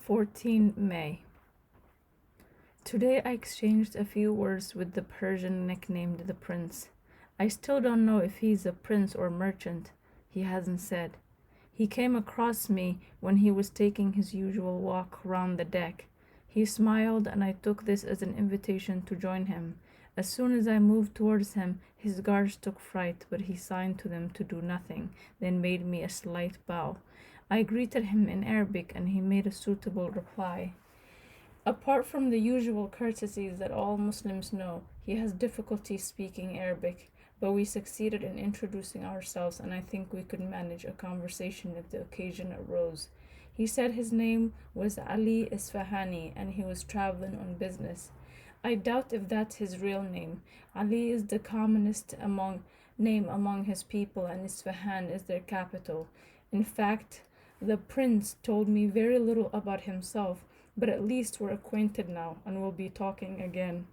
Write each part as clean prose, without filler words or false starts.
14 May. Today I exchanged a few words with the Persian nicknamed the Prince. I still don't know if he's a prince or merchant. He hasn't said. He came across me when he was taking his usual walk round the deck. He smiled, and I took this as an invitation to join him. As soon as I moved towards him, his guards took fright, but he signed to them to do nothing, then made me a slight bow. I greeted him in Arabic, and he made a suitable reply. Apart from the usual courtesies that all Muslims know, he has difficulty speaking Arabic, but we succeeded in introducing ourselves, and I think we could manage a conversation if the occasion arose. He said his name was Ali Isfahani, and he was traveling on business. I doubt if that's his real name. Ali is the commonest name among his people, and Isfahan is their capital. In fact, the prince told me very little about himself, but at least we're acquainted now and we'll be talking again.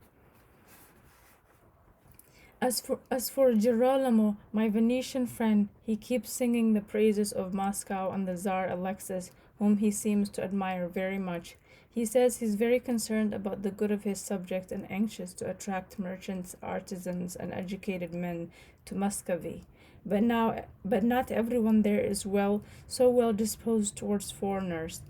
As for Girolamo, my Venetian friend, he keeps singing the praises of Moscow and the Tsar Alexis, whom he seems to admire very much. He says he's very concerned about the good of his subjects and anxious to attract merchants, artisans, and educated men to Muscovy. But not everyone there is so well disposed towards foreigners.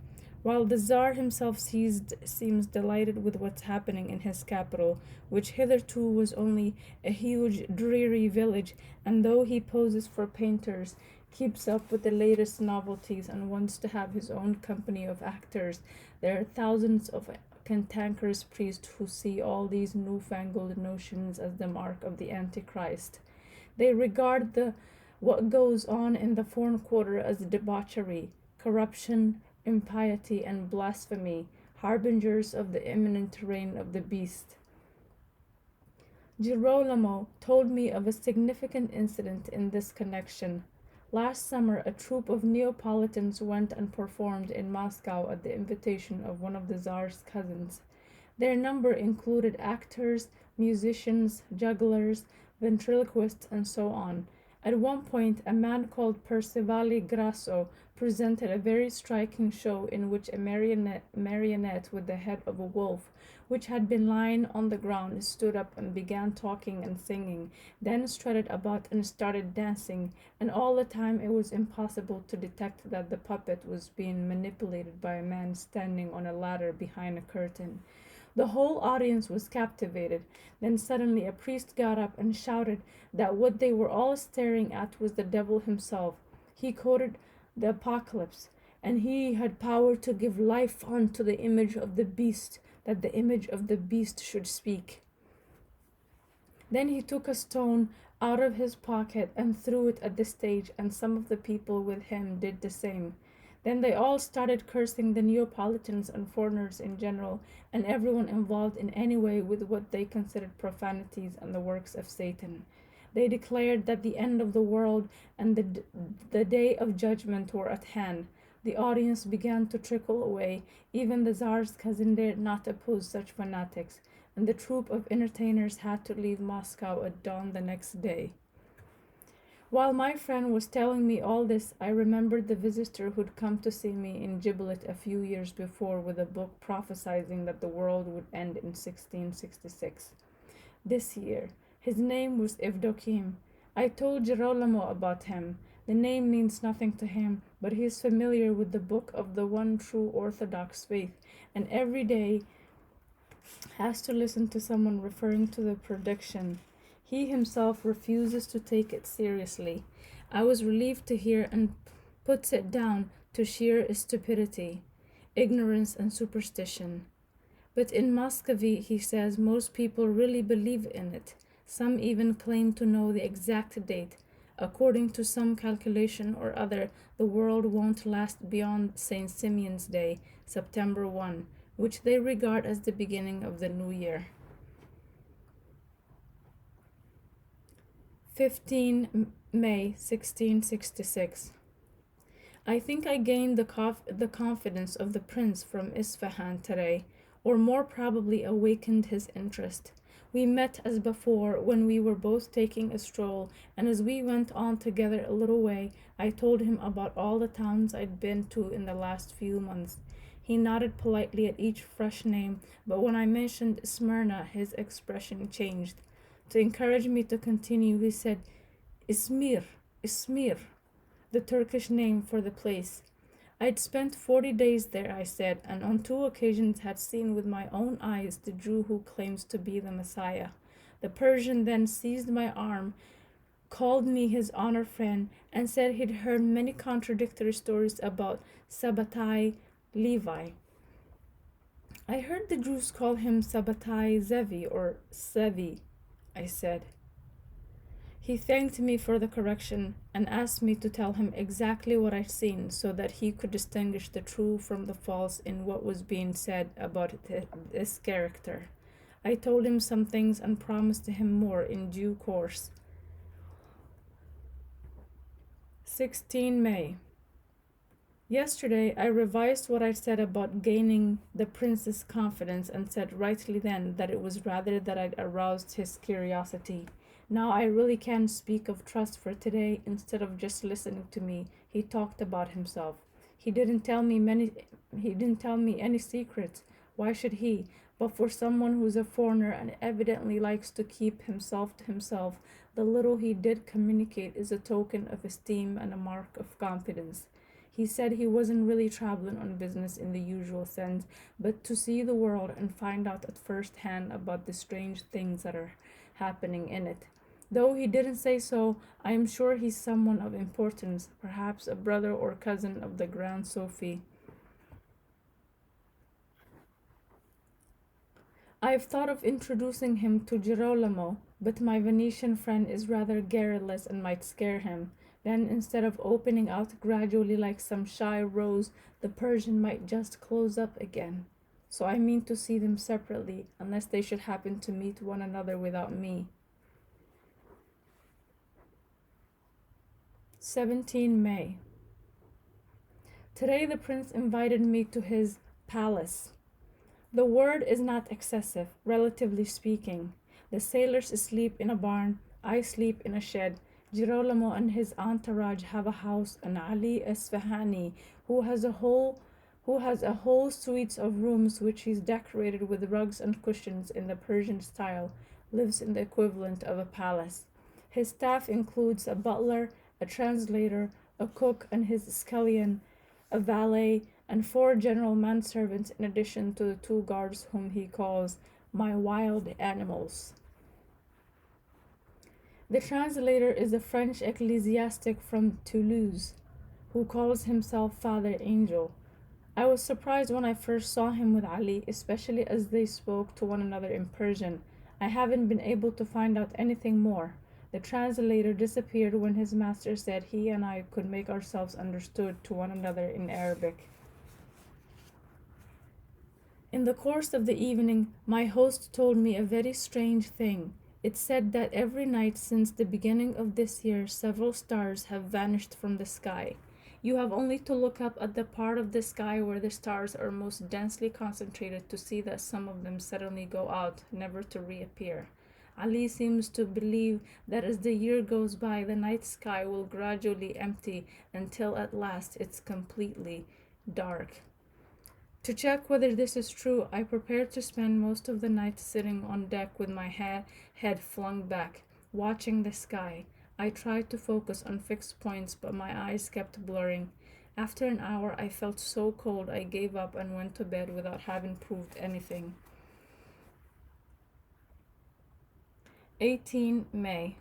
While the Tsar himself seems delighted with what's happening in his capital, which hitherto was only a huge, dreary village, and though he poses for painters, keeps up with the latest novelties, and wants to have his own company of actors, there are thousands of cantankerous priests who see all these newfangled notions as the mark of the Antichrist. They regard what goes on in the foreign quarter as debauchery, corruption, impiety, and blasphemy, harbingers of the imminent reign of the beast. Girolamo told me of a significant incident in this connection. Last summer, a troupe of Neapolitans went and performed in Moscow at the invitation of one of the Tsar's cousins. Their number included actors, musicians, jugglers, ventriloquists, and so on. At one point, a man called Percivale Grasso presented a very striking show in which a marionette with the head of a wolf, which had been lying on the ground, stood up and began talking and singing, then strutted about and started dancing, and all the time it was impossible to detect that the puppet was being manipulated by a man standing on a ladder behind a curtain. The whole audience was captivated. Then suddenly a priest got up and shouted that what they were all staring at was the devil himself. He quoted the Apocalypse, and he had power to give life unto the image of the beast, that the image of the beast should speak. Then he took a stone out of his pocket and threw it at the stage, and some of the people with him did the same. Then they all started cursing the Neapolitans and foreigners in general, and everyone involved in any way with what they considered profanities and the works of Satan. They declared that the end of the world and the day of judgment were at hand. The audience began to trickle away. Even the Tsar's cousin dared not oppose such fanatics, and the troupe of entertainers had to leave Moscow at dawn the next day. While my friend was telling me all this, I remembered the visitor who'd come to see me in Giblet a few years before with a book prophesying that the world would end in 1666. This year, his name was Evdokim. I told Girolamo about him. The name means nothing to him, but he is familiar with the book of the one true Orthodox faith, and every day has to listen to someone referring to the prediction. He himself refuses to take it seriously. I was relieved to hear and puts it down to sheer stupidity, ignorance, and superstition. But in Muscovy, he says, most people really believe in it. Some even claim to know the exact date. According to some calculation or other, the world won't last beyond St. Simeon's Day, September 1, which they regard as the beginning of the new year. 15 May 1666. I think I gained the confidence of the prince from Isfahan today, or more probably awakened his interest. We met as before when we were both taking a stroll, and as we went on together a little way, I told him about all the towns I'd been to in the last few months. He nodded politely at each fresh name, but when I mentioned Smyrna, his expression changed. To encourage me to continue, he said, Izmir, Izmir, the Turkish name for the place. I'd spent 40 days there, I said, and on 2 occasions had seen with my own eyes the Jew who claims to be the Messiah. The Persian then seized my arm, called me his honor friend, and said he'd heard many contradictory stories about Sabbatai Levi. I heard the Jews call him Sabbatai Zevi or Sevi, I said. He thanked me for the correction and asked me to tell him exactly what I'd seen so that he could distinguish the true from the false in what was being said about this character. I told him some things and promised him more in due course. 16 May. Yesterday, I revised what I said about gaining the prince's confidence and said rightly then that it was rather that I'd aroused his curiosity. Now I really can speak of trust, for today, instead of just listening to me, he talked about himself. He didn't tell me any secrets. Why should he? But for someone who's a foreigner and evidently likes to keep himself to himself, the little he did communicate is a token of esteem and a mark of confidence. He said he wasn't really traveling on business in the usual sense, but to see the world and find out at first hand about the strange things that are happening in it. Though he didn't say so, I am sure he's someone of importance, perhaps a brother or cousin of the Grand Sophie. I've thought of introducing him to Girolamo, but my Venetian friend is rather garrulous and might scare him. Then, instead of opening out gradually like some shy rose, the Persian might just close up again. So I mean to see them separately, unless they should happen to meet one another without me. 17 May. Today the prince invited me to his palace. The word is not excessive, relatively speaking. The sailors sleep in a barn, I sleep in a shed. Girolamo and his entourage have a house, and Ali Esfahani, who has a whole suite of rooms which he's decorated with rugs and cushions in the Persian style, lives in the equivalent of a palace. His staff includes a butler, a translator, a cook and his scullion, a valet, and 4 general manservants in addition to the 2 guards whom he calls my wild animals. The translator is a French ecclesiastic from Toulouse, who calls himself Father Angel. I was surprised when I first saw him with Ali, especially as they spoke to one another in Persian. I haven't been able to find out anything more. The translator disappeared when his master said he and I could make ourselves understood to one another in Arabic. In the course of the evening, my host told me a very strange thing. It said that every night since the beginning of this year, several stars have vanished from the sky. You have only to look up at the part of the sky where the stars are most densely concentrated to see that some of them suddenly go out, never to reappear. Ali seems to believe that as the year goes by, the night sky will gradually empty until at last it's completely dark. To check whether this is true, I prepared to spend most of the night sitting on deck with my head flung back, watching the sky. I tried to focus on fixed points, but my eyes kept blurring. After an hour, I felt so cold I gave up and went to bed without having proved anything. 18 May.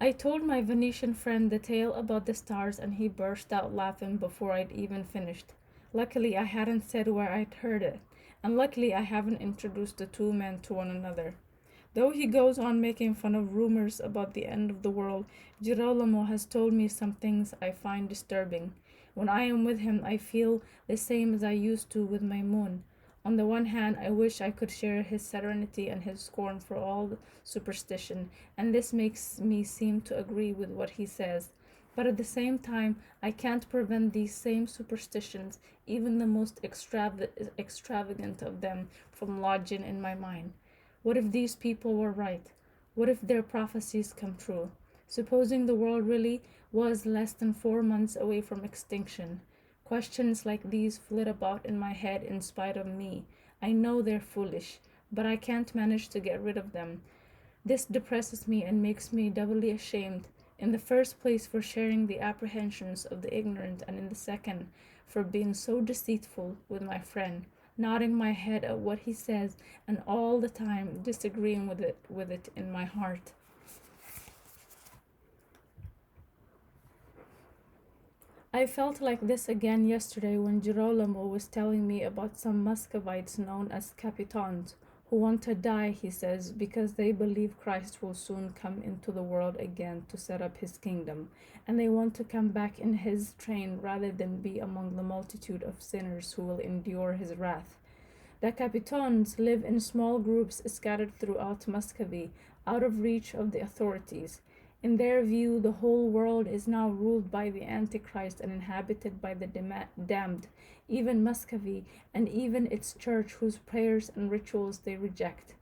I told my Venetian friend the tale about the stars and he burst out laughing before I'd even finished. Luckily, I hadn't said where I'd heard it, and luckily I haven't introduced the 2 men to one another. Though he goes on making fun of rumors about the end of the world, Girolamo has told me some things I find disturbing. When I am with him, I feel the same as I used to with Maimun. On the one hand, I wish I could share his serenity and his scorn for all superstition, and this makes me seem to agree with what he says. But at the same time, I can't prevent these same superstitions, even the most extravagant of them, from lodging in my mind. What if these people were right? What if their prophecies come true? Supposing the world really was less than 4 months away from extinction. Questions like these flit about in my head in spite of me. I know they're foolish, but I can't manage to get rid of them. This depresses me and makes me doubly ashamed, in the first place for sharing the apprehensions of the ignorant, and in the second for being so deceitful with my friend, nodding my head at what he says and all the time disagreeing with it in my heart. I felt like this again yesterday when Girolamo was telling me about some Muscovites known as Capitans, who want to die, he says, because they believe Christ will soon come into the world again to set up his kingdom, and they want to come back in his train rather than be among the multitude of sinners who will endure his wrath. The Capitans live in small groups scattered throughout Muscovy, out of reach of the authorities. In their view, the whole world is now ruled by the Antichrist and inhabited by the damned, even Muscovy, and even its church, whose prayers and rituals they reject.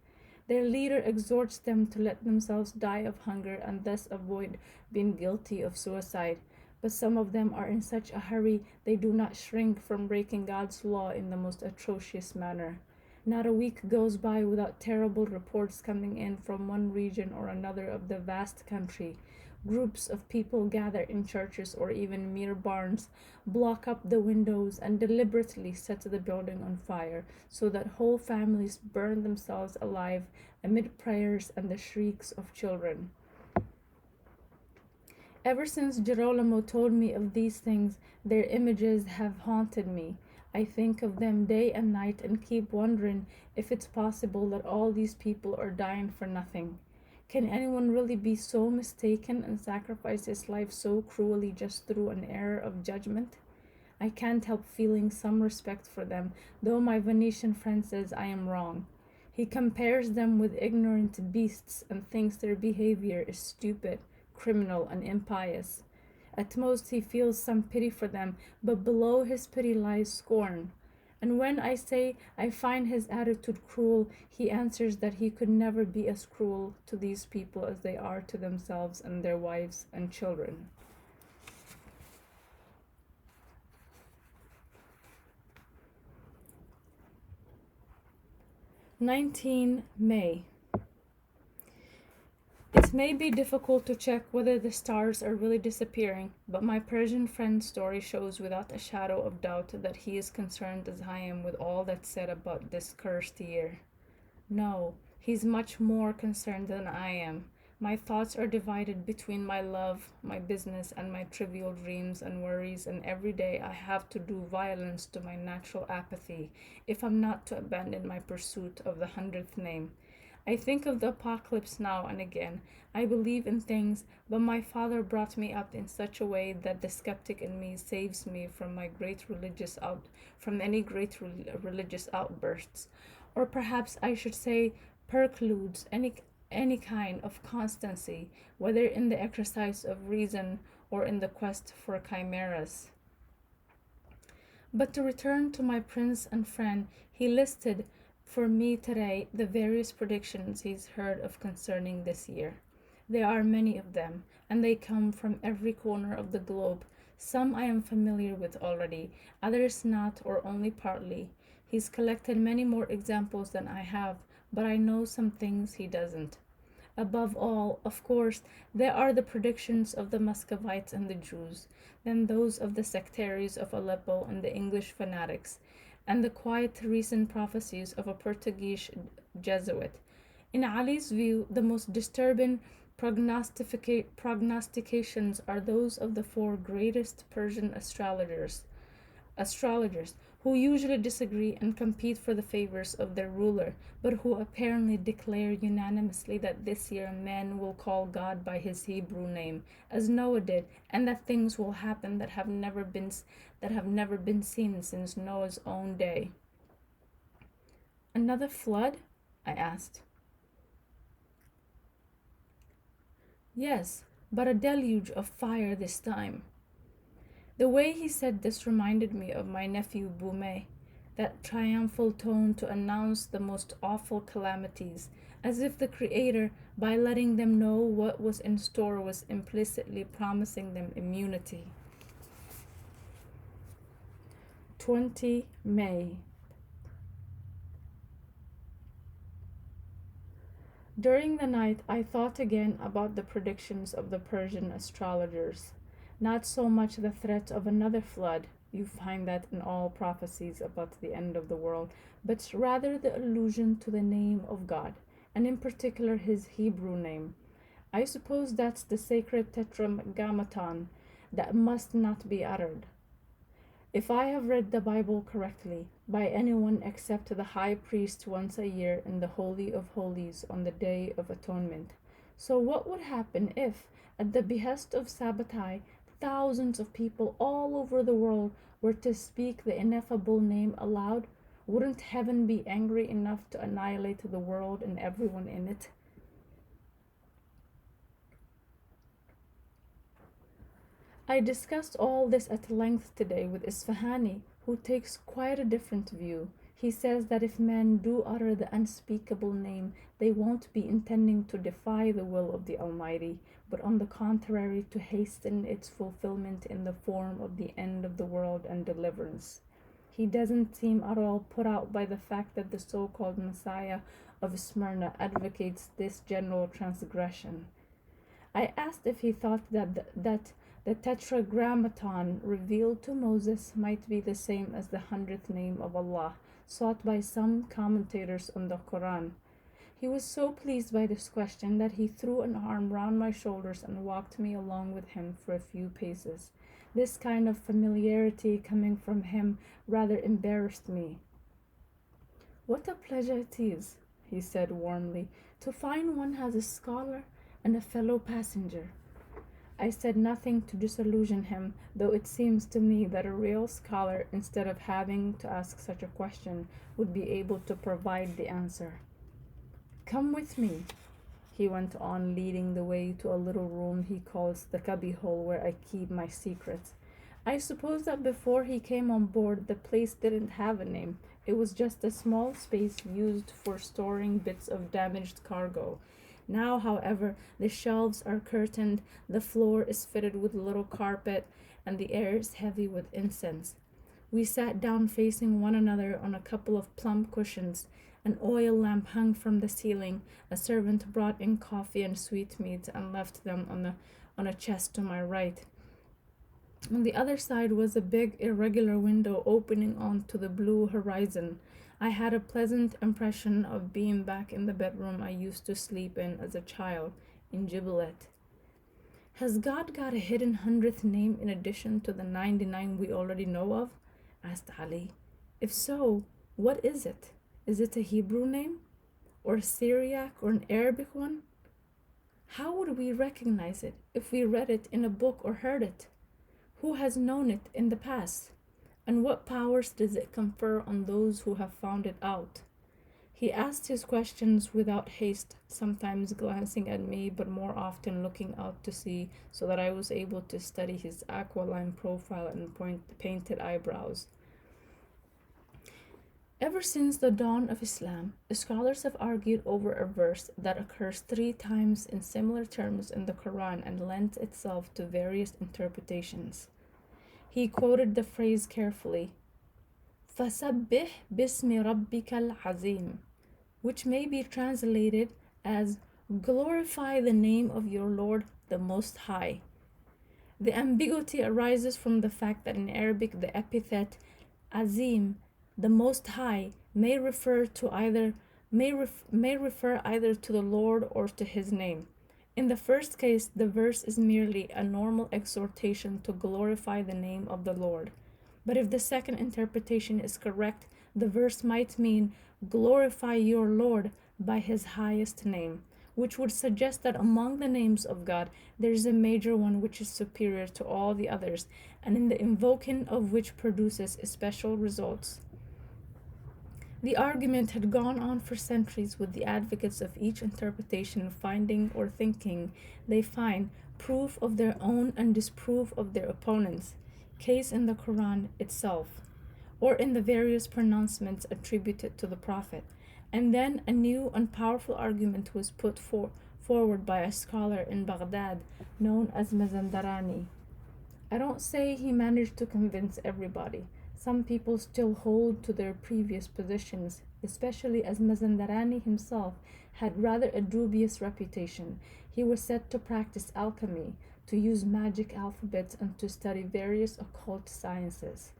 Their leader exhorts them to let themselves die of hunger and thus avoid being guilty of suicide. But some of them are in such a hurry they do not shrink from breaking God's law in the most atrocious manner. Not a week goes by without terrible reports coming in from one region or another of the vast country. Groups of people gather in churches or even mere barns, block up the windows, and deliberately set the building on fire, so that whole families burn themselves alive amid prayers and the shrieks of children. Ever since Girolamo told me of these things, their images have haunted me. I think of them day and night and keep wondering if it's possible that all these people are dying for nothing. Can anyone really be so mistaken and sacrifice his life so cruelly just through an error of judgment? I can't help feeling some respect for them, though my Venetian friend says I am wrong. He compares them with ignorant beasts and thinks their behavior is stupid, criminal, and impious. At most he feels some pity for them, but below his pity lies scorn. And when I say I find his attitude cruel, he answers that he could never be as cruel to these people as they are to themselves and their wives and children. 19 May. It may be difficult to check whether the stars are really disappearing, but my Persian friend's story shows without a shadow of doubt that he is concerned as I am with all that's said about this cursed year. No, he's much more concerned than I am. My thoughts are divided between my love, my business, and my trivial dreams and worries, and every day I have to do violence to my natural apathy if I'm not to abandon my pursuit of the 100th name. I think of the apocalypse now and again. I believe in things, but my father brought me up in such a way that the skeptic in me saves me from any great religious outbursts, or perhaps I should say precludes any kind of constancy, whether in the exercise of reason or in the quest for chimeras. But to return to my prince and friend, he listed for me today the various predictions he's heard of concerning this year. There are many of them, and they come from every corner of the globe. Some I am familiar with already, others not or only partly. He's collected many more examples than I have, but I know some things he doesn't. Above all, of course, there are the predictions of the Muscovites and the Jews, then those of the sectaries of Aleppo and the English fanatics, and the quiet recent prophecies of a Portuguese Jesuit. In Ali's view, the most disturbing prognostications are those of the four greatest Persian astrologers who usually disagree and compete for the favors of their ruler, but who apparently declare unanimously that this year men will call God by his Hebrew name, as Noah did, and that things will happen that have never been seen since Noah's own day. Another flood? I asked. Yes, but a deluge of fire this time. The way he said this reminded me of my nephew Boumet, that triumphal tone to announce the most awful calamities, as if the Creator, by letting them know what was in store, was implicitly promising them immunity. 20 May. During the night, I thought again about the predictions of the Persian astrologers. Not so much the threat of another flood, you find that in all prophecies about the end of the world, but rather the allusion to the name of God, and in particular his Hebrew name. I suppose that's the sacred tetragrammaton that must not be uttered. If I have read the Bible correctly, by anyone except the high priest once a year in the Holy of Holies on the Day of Atonement. So, what would happen if, at the behest of Sabbatai, thousands of people all over the world were to speak the ineffable name aloud? Wouldn't heaven be angry enough to annihilate the world and everyone in it? I discussed all this at length today with Isfahani, who takes quite a different view. He says that if men do utter the unspeakable name, they won't be intending to defy the will of the Almighty, but on the contrary to hasten its fulfillment in the form of the end of the world and deliverance. He doesn't seem at all put out by the fact that the so-called Messiah of Smyrna advocates this general transgression. I asked if he thought that the tetragrammaton revealed to Moses might be the same as the 100th name of Allah, sought by some commentators on the Quran. He was so pleased by this question that he threw an arm round my shoulders and walked me along with him for a few paces. This kind of familiarity coming from him rather embarrassed me. "What a pleasure it is," he said warmly, "to find one has a scholar and a fellow passenger." I said nothing to disillusion him, though it seems to me that a real scholar, instead of having to ask such a question, would be able to provide the answer. "Come with me," he went on, leading the way to a little room he calls the cubbyhole where I keep my secrets. I suppose that before he came on board, the place didn't have a name. It was just a small space used for storing bits of damaged cargo. Now, however, the shelves are curtained, the floor is fitted with little carpet, and the air is heavy with incense. We sat down facing one another on a couple of plump cushions. An oil lamp hung from the ceiling. A servant brought in coffee and sweetmeats and left them on a chest to my right. On the other side was a big irregular window opening onto the blue horizon. I had a pleasant impression of being back in the bedroom I used to sleep in as a child, in Gibelet. "Has God got a hidden 100th name in addition to the 99 we already know of?" asked Ali. "If so, what is it? Is it a Hebrew name? Or a Syriac or an Arabic one? How would we recognize it if we read it in a book or heard it? Who has known it in the past? And what powers does it confer on those who have found it out?" He asked his questions without haste, sometimes glancing at me, but more often looking out to sea, so that I was able to study his aquiline profile and painted eyebrows. Ever since the dawn of Islam, scholars have argued over a verse that occurs 3 times in similar terms in the Quran and lends itself to various interpretations. He quoted the phrase carefully, "فَسَبِّحْ بِاسْمِ رَبِّكَ الْعَظِيمِ," which may be translated as "glorify the name of your Lord, the Most High." The ambiguity arises from the fact that in Arabic the epithet "azim," the Most High, may refer either to the Lord or to his name. In the first case, the verse is merely a normal exhortation to glorify the name of the Lord. But if the second interpretation is correct, the verse might mean glorify your Lord by his highest name, which would suggest that among the names of God, there is a major one which is superior to all the others, and in the invoking of which produces special results. The argument had gone on for centuries, with the advocates of each interpretation finding or thinking they find proof of their own and disproof of their opponents, case in the Quran itself, or in the various pronouncements attributed to the Prophet. And then a new and powerful argument was put forward by a scholar in Baghdad known as Mazandarani. I don't say he managed to convince everybody. some people still hold to their previous positions, especially as Mazandarani himself had rather a dubious reputation. He was said to practice alchemy, to use magic alphabets, and to study various occult sciences.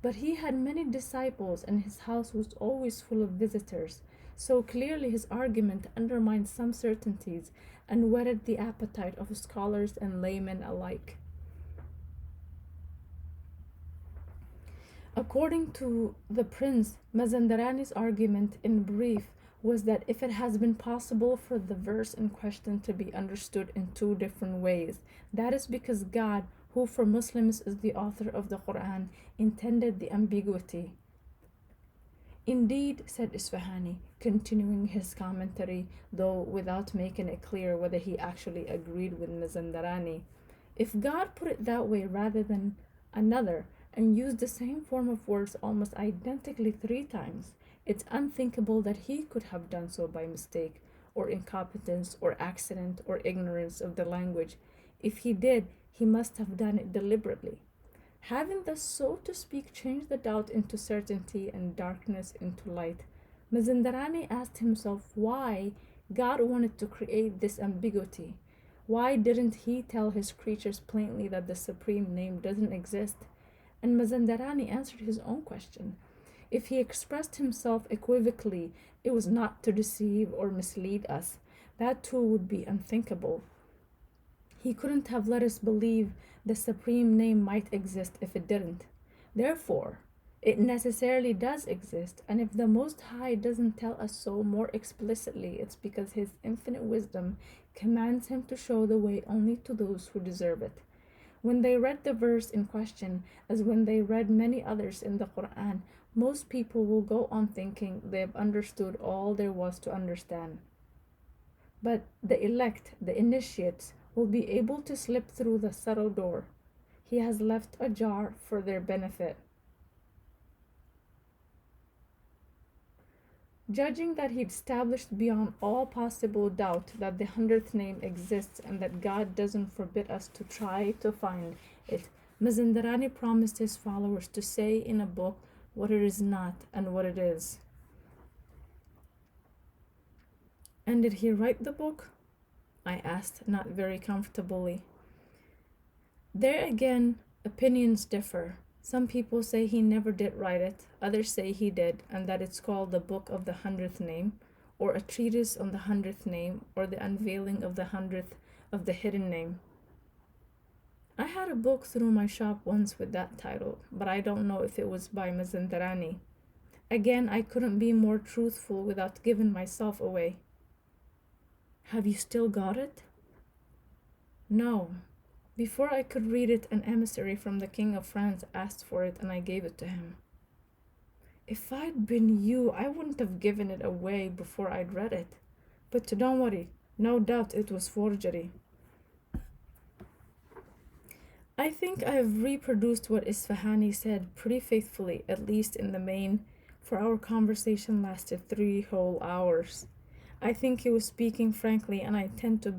But he had many disciples, and his house was always full of visitors, so clearly his argument undermined some certainties and whetted the appetite of scholars and laymen alike. According to the prince, Mazandarani's argument in brief was that if it has been possible for the verse in question to be understood in two different ways, that is because God, who for Muslims is the author of the Quran, intended the ambiguity. Indeed, said Isfahani, continuing his commentary, though without making it clear whether he actually agreed with Mazandarani, if God put it that way rather than another, and used the same form of words almost identically 3 times, it's unthinkable that he could have done so by mistake, or incompetence, or accident, or ignorance of the language. If he did, he must have done it deliberately. Having thus, so to speak, changed the doubt into certainty and darkness into light, Mazandarani asked himself why God wanted to create this ambiguity. Why didn't he tell his creatures plainly that the supreme name doesn't exist? And Mazandarani answered his own question. If he expressed himself equivocally, it was not to deceive or mislead us. That too would be unthinkable. He couldn't have let us believe the supreme name might exist if it didn't. Therefore, it necessarily does exist, and if the Most High doesn't tell us so more explicitly, it's because his infinite wisdom commands him to show the way only to those who deserve it. When they read the verse in question, as when they read many others in the Quran, most people will go on thinking they have understood all there was to understand. But the elect, the initiates, will be able to slip through the subtle door he has left ajar for their benefit. Judging that he established beyond all possible doubt that the 100th name exists and that God doesn't forbid us to try to find it, Mazandarani promised his followers to say in a book what it is not and what it is. And did he write the book? I asked, not very comfortably. There again, opinions differ. Some people say he never did write it, others say he did, and that it's called the Book of the 100th Name, or a treatise on the 100th name, or the unveiling of the 100th of the hidden name. I had a book through my shop once with that title, but I don't know if it was by Mazandarani. Again, I couldn't be more truthful without giving myself away. Have you still got it? No. Before I could read it, an emissary from the King of France asked for it, and I gave it to him. If I'd been you, I wouldn't have given it away before I'd read it. But don't worry, no doubt it was forgery. I think I have reproduced what Isfahani said pretty faithfully, at least in the main, for our conversation lasted 3 whole hours. I think he was speaking frankly, and I intend to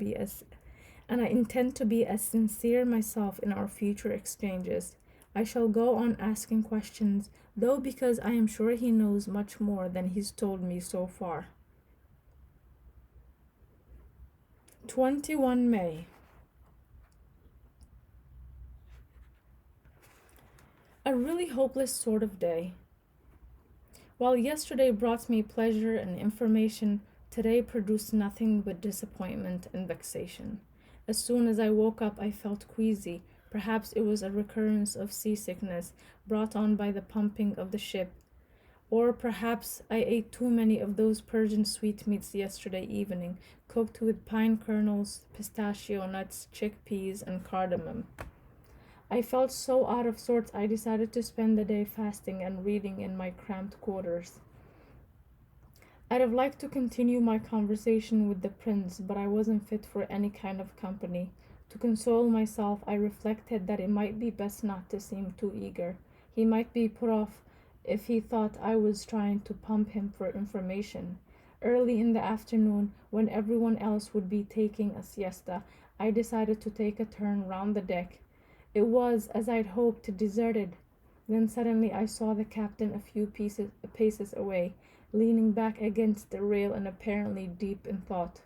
be as sincere myself in our future exchanges. I shall go on asking questions, though, because I am sure he knows much more than he's told me so far. 21 May. A really hopeless sort of day. While yesterday brought me pleasure and information, today produced nothing but disappointment and vexation. As soon as I woke up, I felt queasy. Perhaps it was a recurrence of seasickness brought on by the pumping of the ship. Or perhaps I ate too many of those Persian sweetmeats yesterday evening, cooked with pine kernels, pistachio nuts, chickpeas, and cardamom. I felt so out of sorts I decided to spend the day fasting and reading in my cramped quarters. I'd have liked to continue my conversation with the prince, but I wasn't fit for any kind of company. To console myself, I reflected that it might be best not to seem too eager. He might be put off if he thought I was trying to pump him for information. Early in the afternoon, when everyone else would be taking a siesta, I decided to take a turn round the deck. It was, as I'd hoped, deserted. Then suddenly I saw the captain a few paces away, leaning back against the rail and apparently deep in thought.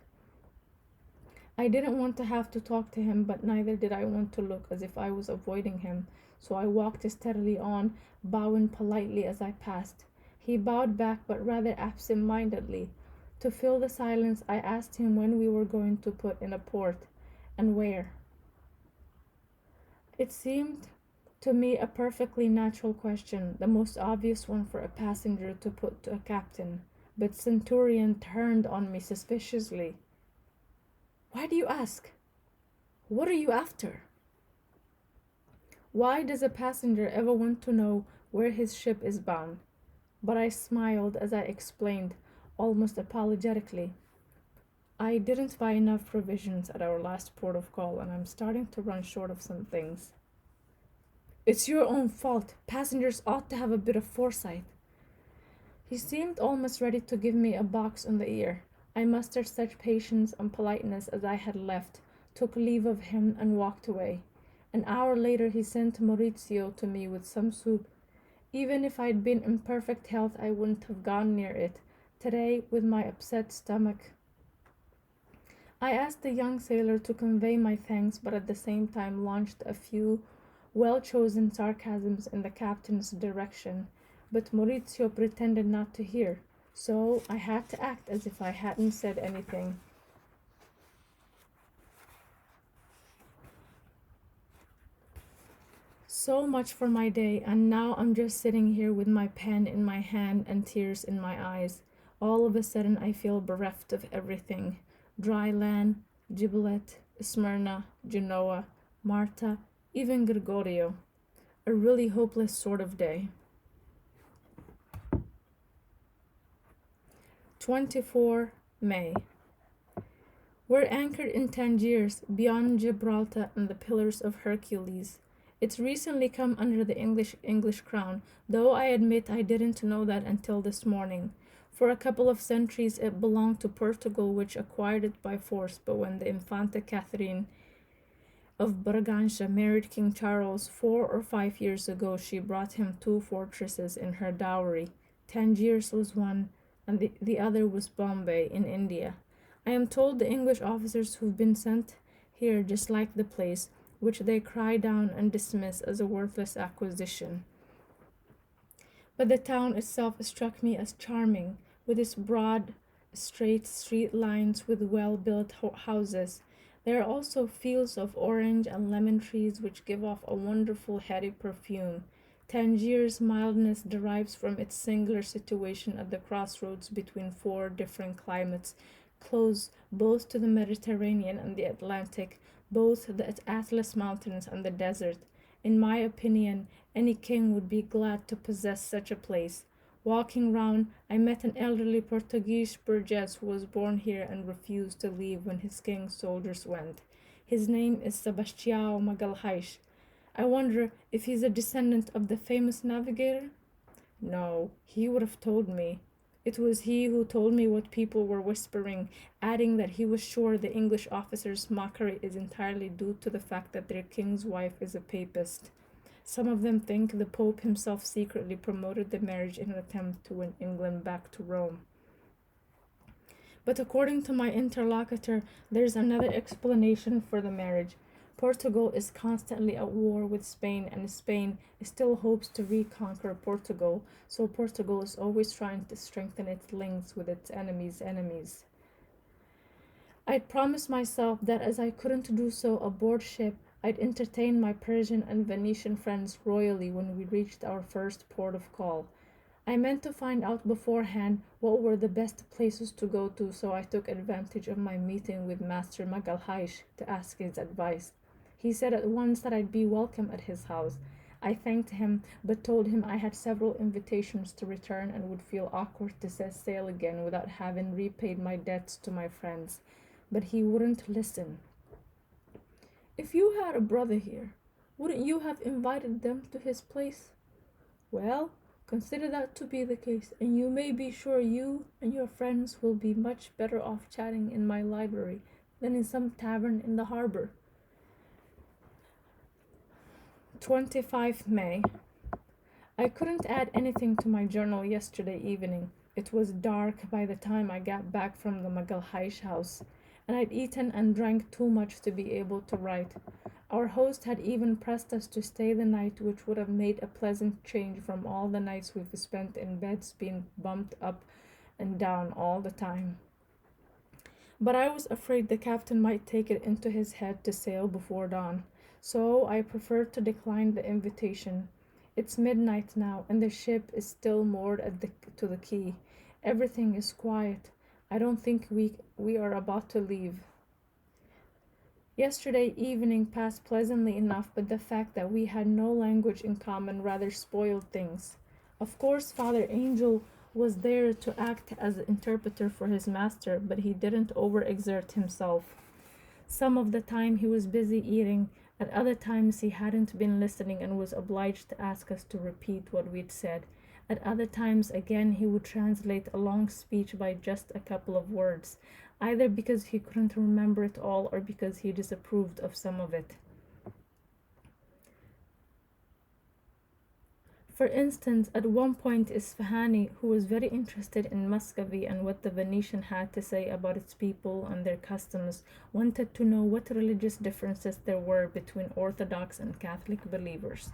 I didn't want to have to talk to him, but neither did I want to look as if I was avoiding him, so I walked steadily on, bowing politely as I passed. He bowed back, but rather absent mindedly. To fill the silence, I asked him when we were going to put in a port, and where. It seemed to me a perfectly natural question, the most obvious one for a passenger to put to a captain, but Centurion turned on me suspiciously. Why do you ask? What are you after? Why does a passenger ever want to know where his ship is bound? But I smiled as I explained, almost apologetically. I didn't buy enough provisions at our last port of call, and I'm starting to run short of some things. It's your own fault. Passengers ought to have a bit of foresight. He seemed almost ready to give me a box on the ear. I mustered such patience and politeness as I had left, took leave of him, and walked away. An hour later he sent Maurizio to me with some soup. Even if I'd been in perfect health, I wouldn't have gone near it. Today, with my upset stomach, I asked the young sailor to convey my thanks, but at the same time launched a few well-chosen sarcasms in the captain's direction. But Maurizio pretended not to hear, so I had to act as if I hadn't said anything. So much for my day, and now I'm just sitting here with my pen in my hand and tears in my eyes. All of a sudden, I feel bereft of everything: dry land, Gibelet, Smyrna, Genoa, Marta, even Gregorio. A really hopeless sort of day. 24 May. We're anchored in Tangiers, beyond Gibraltar and the Pillars of Hercules. It's recently come under the English crown, though I admit I didn't know that until this morning. For a couple of centuries it belonged to Portugal, which acquired it by force, but when the Infanta Catherine of Braganza married King Charles 4 or 5 years ago, she brought him two fortresses in her dowry. Tangiers was one, and the other was Bombay in India. I am told the English officers who've been sent here just like the place, which they cry down and dismiss as a worthless acquisition. But the town itself struck me as charming, with its broad, straight street lines with well-built houses. There are also fields of orange and lemon trees which give off a wonderful heady perfume. Tangiers' mildness derives from its singular situation at the crossroads between four different climates, close both to the Mediterranean and the Atlantic, both the Atlas Mountains and the desert. In my opinion, any king would be glad to possess such a place. Walking round, I met an elderly Portuguese burgess who was born here and refused to leave when his king's soldiers went. His name is Sebastião Magalhães. I wonder if he's a descendant of the famous navigator? No, he would have told me. It was he who told me what people were whispering, adding that he was sure the English officers' mockery is entirely due to the fact that their king's wife is a papist. Some of them think the Pope himself secretly promoted the marriage in an attempt to win England back to Rome. But according to my interlocutor, there's another explanation for the marriage. Portugal is constantly at war with Spain, and Spain still hopes to reconquer Portugal, so Portugal is always trying to strengthen its links with its enemies' enemies. I'd promised myself that as I couldn't do so aboard ship, I'd entertain my Persian and Venetian friends royally when we reached our first port of call. I meant to find out beforehand what were the best places to go to, so I took advantage of my meeting with Master Magalhães to ask his advice. He said at once that I'd be welcome at his house. I thanked him, but told him I had several invitations to return and would feel awkward to set sail again without having repaid my debts to my friends. But he wouldn't listen. If you had a brother here, wouldn't you have invited them to his place? Well, consider that to be the case, and you may be sure you and your friends will be much better off chatting in my library than in some tavern in the harbor. 25 May. I couldn't add anything to my journal yesterday evening. It was dark by the time I got back from the Magalhaish house, and I'd eaten and drank too much to be able to write. Our host had even pressed us to stay the night, which would have made a pleasant change from all the nights we've spent in beds being bumped up and down all the time. But I was afraid the captain might take it into his head to sail before dawn, so I preferred to decline the invitation. It's midnight now, and the ship is still moored to the quay. Everything is quiet. I don't think we are about to leave. Yesterday evening passed pleasantly enough, but the fact that we had no language in common rather spoiled things. Of course, Father Angel was there to act as interpreter for his master, but he didn't overexert himself. Some of the time he was busy eating, at other times he hadn't been listening and was obliged to ask us to repeat what we'd said. At other times again he would translate a long speech by just a couple of words, either because he couldn't remember it all or because he disapproved of some of it. For instance, at one point Isfahani, who was very interested in Muscovy and what the Venetian had to say about its people and their customs, wanted to know what religious differences there were between Orthodox and Catholic believers.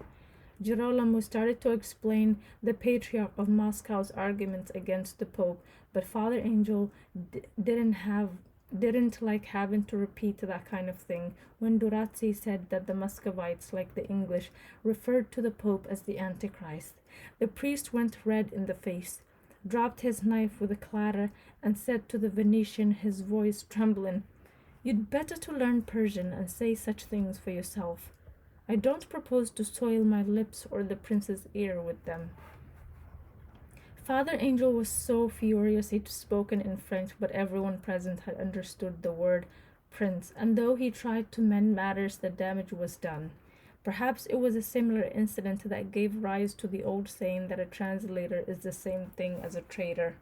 Girolamo started to explain the Patriarch of Moscow's arguments against the Pope, but Father Angel didn't like having to repeat that kind of thing when Durazzi said that the Muscovites, like the English, referred to the Pope as the Antichrist. The priest went red in the face, dropped his knife with a clatter, and said to the Venetian, his voice trembling, "You'd better to learn Persian and say such things for yourself. I don't propose to soil my lips or the prince's ear with them." Father Angel was so furious he'd spoken in French, but everyone present had understood the word prince, and though he tried to mend matters, the damage was done. Perhaps it was a similar incident that gave rise to the old saying that a translator is the same thing as a traitor.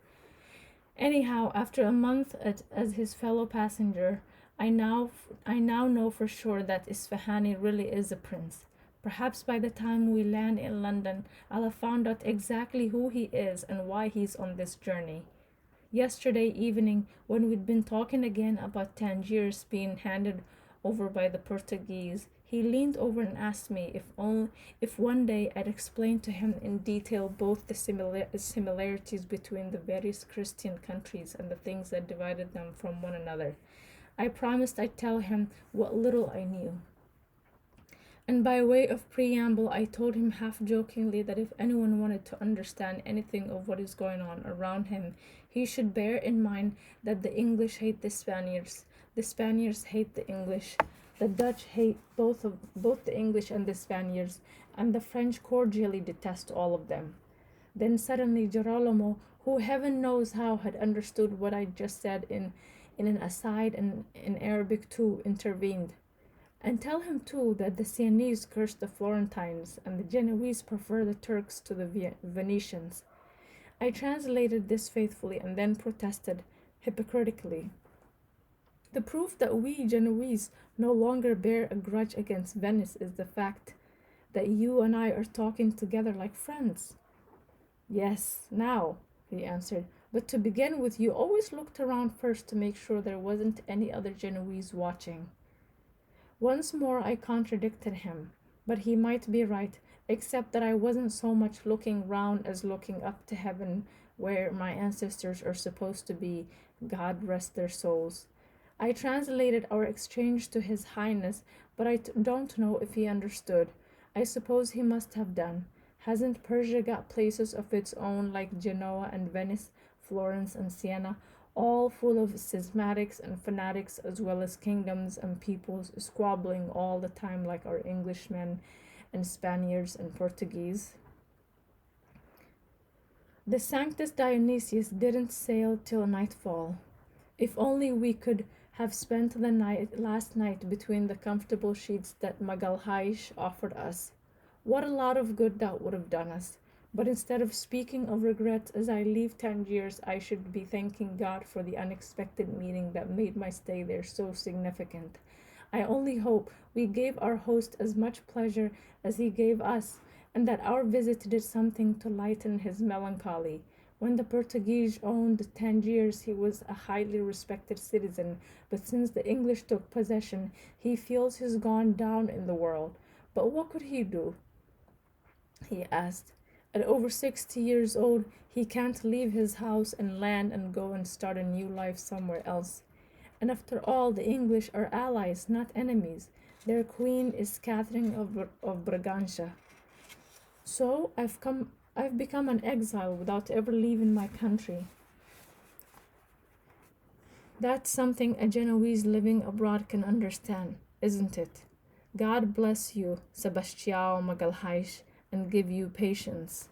Anyhow, after a month as his fellow passenger, I now know for sure that Isfahani really is a prince. Perhaps by the time we land in London, I'll have found out exactly who he is and why he's on this journey. Yesterday evening, when we'd been talking again about Tangiers being handed over by the Portuguese, he leaned over and asked me if one day I'd explain to him in detail both the similarities between the various Christian countries and the things that divided them from one another. I promised I'd tell him what little I knew. And by way of preamble, I told him half jokingly that if anyone wanted to understand anything of what is going on around him, he should bear in mind that the English hate the Spaniards hate the English, the Dutch hate both the English and the Spaniards, and the French cordially detest all of them. Then suddenly Girolamo, who heaven knows how had understood what I just said in an aside and in Arabic too, intervened. And tell him too that the Sienese curse the Florentines and the Genoese prefer the Turks to the Venetians. I translated this faithfully and then protested hypocritically. The proof that we Genoese no longer bear a grudge against Venice is the fact that you and I are talking together like friends. Yes, now, he answered, but to begin with, you always looked around first to make sure there wasn't any other Genoese watching. Once more I contradicted him, but he might be right, except that I wasn't so much looking round as looking up to heaven, where my ancestors are supposed to be, God rest their souls. I translated our exchange to His Highness, but I don't know if he understood. I suppose he must have done. Hasn't Persia got places of its own like Genoa and Venice, Florence and Siena, all full of schismatics and fanatics, as well as kingdoms and peoples squabbling all the time like our Englishmen and Spaniards and Portuguese? The Sanctus Dionysius didn't sail till nightfall. If only we could have spent the last night between the comfortable sheets that Magalhaish offered us. What a lot of good that would have done us. But instead of speaking of regrets as I leave Tangiers, I should be thanking God for the unexpected meeting that made my stay there so significant. I only hope we gave our host as much pleasure as he gave us, and that our visit did something to lighten his melancholy. When the Portuguese owned Tangiers, he was a highly respected citizen, but since the English took possession, he feels he's gone down in the world. But what could he do? He asked. At over 60 years old, he can't leave his house and land and go and start a new life somewhere else. And after all, the English are allies, not enemies. Their queen is Catherine of Braganza. So I've become an exile without ever leaving my country. That's something a Genoese living abroad can understand, isn't it? God bless you, Sebastião Magalhães, and give you patience.